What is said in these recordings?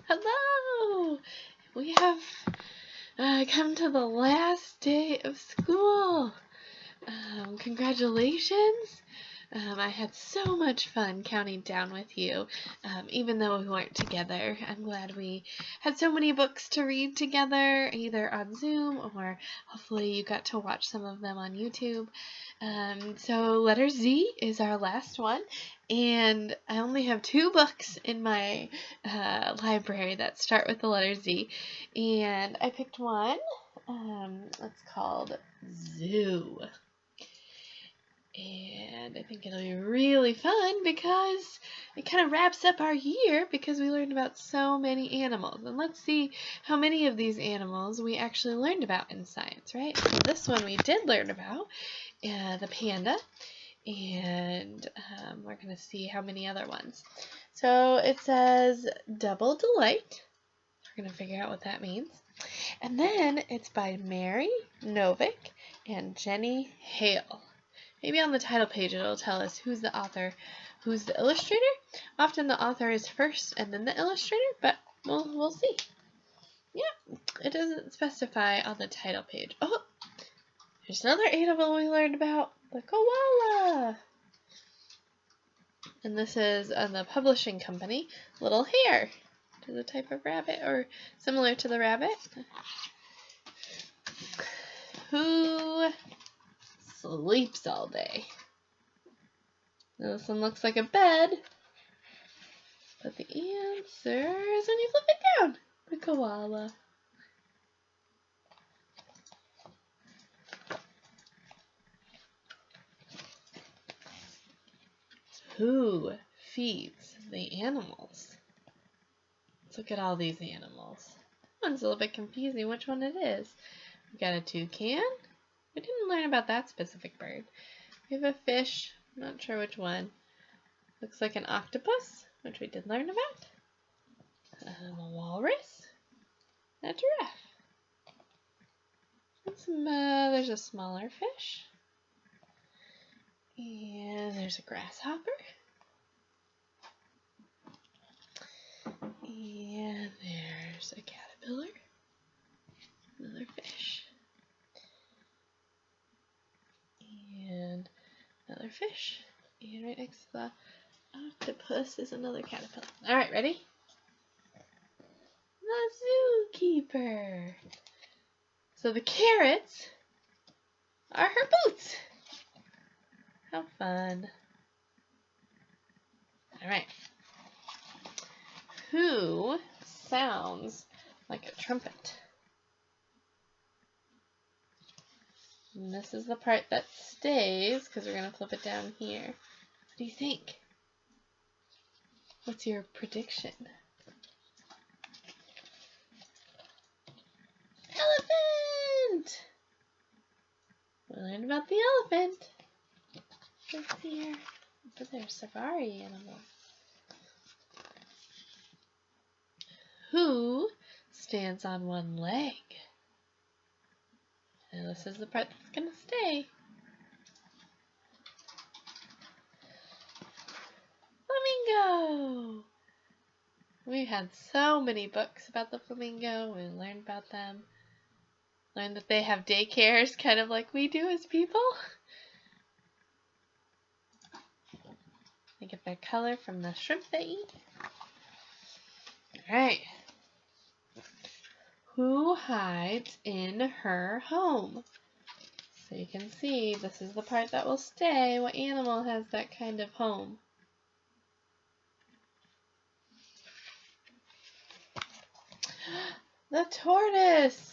Hello! We have come to the last day of school. Congratulations! I had so much fun counting down with you, even though we weren't together. I'm glad we had so many books to read together, either on Zoom or hopefully you got to watch some of them on YouTube. So letter Z is our last one, and I only have 2 books in my library that start with the letter Z, and I picked one. It's called Zoo. And I think it'll be really fun because it kind of wraps up our year because we learned about so many animals. And let's see how many of these animals we actually learned about in science, right? So this one we did learn about, the panda, and we're going to see how many other ones. So it says Double Delight. We're going to figure out what that means. And then it's by Mary Novick and Jenny Hale. Maybe on the title page it'll tell us who's the author, who's the illustrator. Often the author is first and then the illustrator, but we'll see. Yeah, it doesn't specify on the title page. Oh, there's another animal we learned about, the koala. And this is the publishing company, Little Hare. It is a type of rabbit or similar to the rabbit. Who sleeps all day? Now this one looks like a bed, but the answer is when you flip it down, the koala. Who feeds the animals? Let's look at all these animals. One's a little bit confusing which one it is. We got a toucan. We didn't learn about that specific bird. We have a fish. Not sure which one. Looks like an octopus, which we did learn about. A walrus. And a giraffe. And there's a smaller fish. And there's a grasshopper. And there's a caterpillar. Another fish. And another fish. And right next to the octopus is another caterpillar. Alright, ready? The zookeeper. So the carrots are her boots. How fun. Alright. Who sounds like a trumpet? And this is the part that stays because we're going to flip it down here. What do you think? What's your prediction? Elephant! We learned about the elephant. What's here? But they're safari animals. Who stands on one leg? And this is the part that's going to stay. Flamingo! We had so many books about the flamingo. We learned about them. Learned that they have daycares, kind of like we do as people. They get their color from the shrimp they eat. Alright. Who hides in her home? So you can see this is the part that will stay. What animal has that kind of home? The tortoise!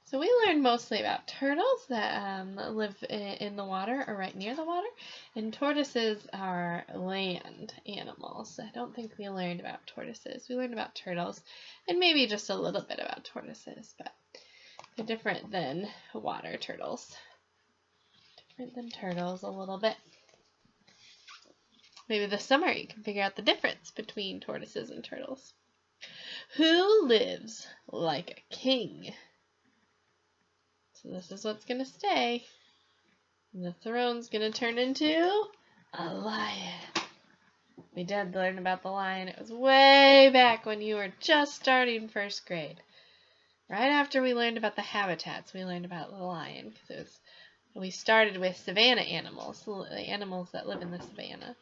So we learned mostly about turtles that live in the water or right near the water, and tortoises are land animals. I don't think we learned about tortoises. We learned about turtles and maybe just a little bit about tortoises, but they're different than water turtles. Different than turtles a little bit. Maybe this summer you can figure out the difference between tortoises and turtles. Who lives like a king? So this is what's going to stay. And the throne's going to turn into a lion. We did learn about the lion. It was way back when you were just starting first grade. Right after we learned about the habitats, we learned about the lion. Because we started with savanna animals, the animals that live in the savanna.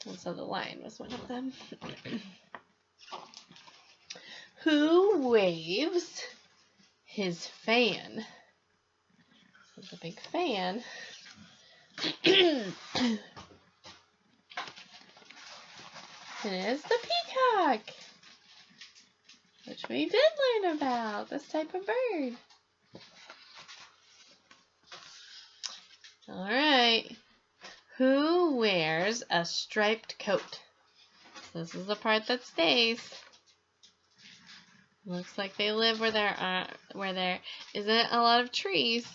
And so the lion was one of them. Who waves his fan? This is a big fan. It is the peacock, which we did learn about, this type of bird. Alright. Who wears a striped coat? This is the part that stays. Looks like they live where there isn't a lot of trees.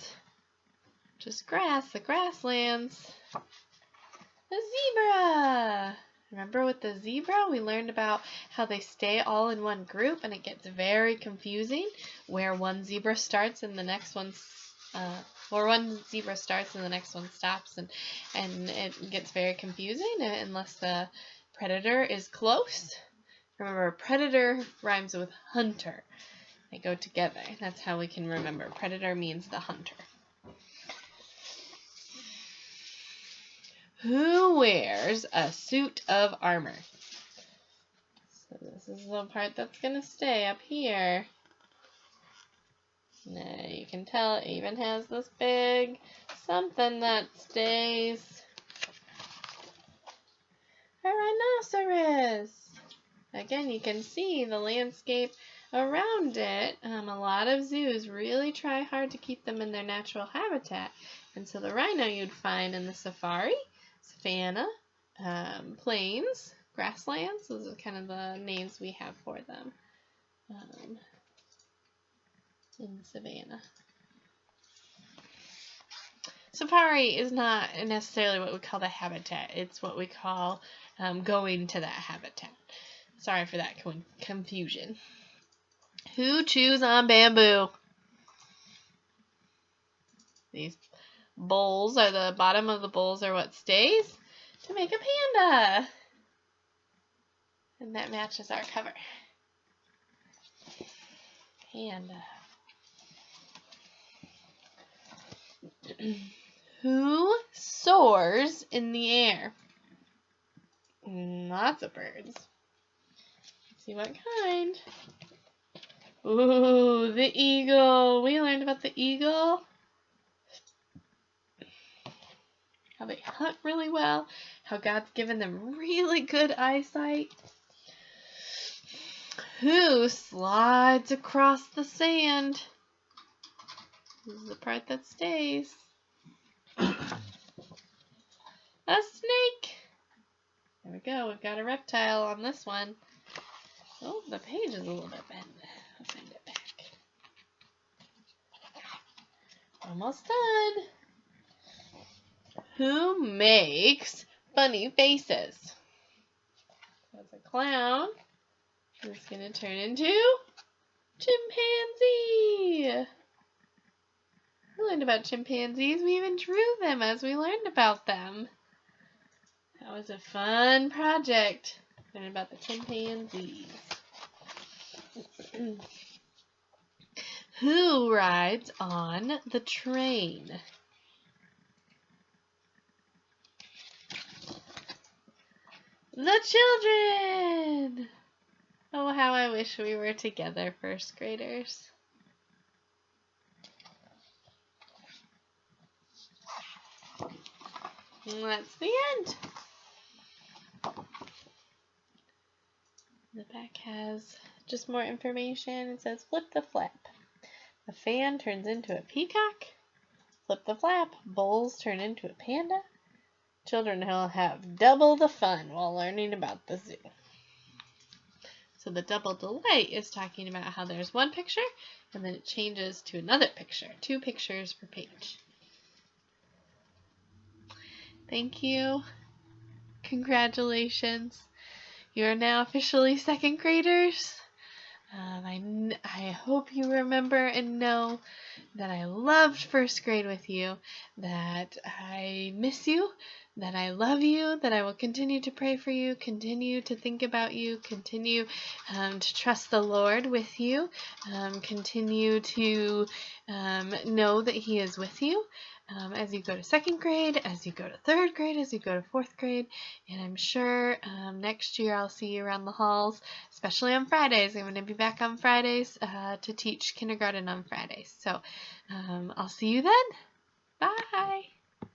Just grass, the grasslands. The zebra! Remember with the zebra, we learned about how they stay all in one group, and it gets very confusing where one zebra starts and the next one's or one zebra starts and the next one stops, and it gets very confusing unless the predator is close. Remember, predator rhymes with hunter. They go together. That's how we can remember. Predator means the hunter. Who wears a suit of armor? So this is the part that's going to stay up here. Now you can tell it even has this big something that stays. A rhinoceros! Again, you can see the landscape around it. A lot of zoos really try hard to keep them in their natural habitat. And so the rhino you'd find in the safari, savanna, plains, grasslands. Those are kind of the names we have for them in the savannah. Safari is not necessarily what we call the habitat. It's what we call going to that habitat. Sorry for that confusion. Who chews on bamboo? These bowls are the bottom of the bowls are what stays to make a panda. And that matches our cover. Panda. Who soars in the air? Lots of birds. Let's see what kind. Ooh, the eagle. We learned about the eagle. How they hunt really well. How God's given them really good eyesight. Who slides across the sand? This is the part that stays. A snake. There we go. We've got a reptile on this one. Oh, the page is a little bit bent. I'll send it back. Almost done. Who makes funny faces? That's a clown. Who's going to turn into chimpanzee. We learned about chimpanzees. We even drew them as we learned about them. That was a fun project. Learning about the chimpanzees. Who rides on the train? The children! Oh, how I wish we were together, first graders. And that's the end. The back has just more information. It says flip the flap. The fan turns into a peacock. Flip the flap. Bowls turn into a panda. Children will have double the fun while learning about the zoo. So the double delight is talking about how there's one picture and then it changes to another picture. 2 pictures per page. Thank you. Congratulations. You are now officially second graders. I hope you remember and know that I loved first grade with you, that I miss you, that I love you, that I will continue to pray for you, continue to think about you, continue to trust the Lord with you, continue to know that He is with you. As you go to second grade, as you go to third grade, as you go to fourth grade. And I'm sure next year I'll see you around the halls, especially on Fridays. I'm going to be back on Fridays to teach kindergarten on Fridays. So I'll see you then. Bye.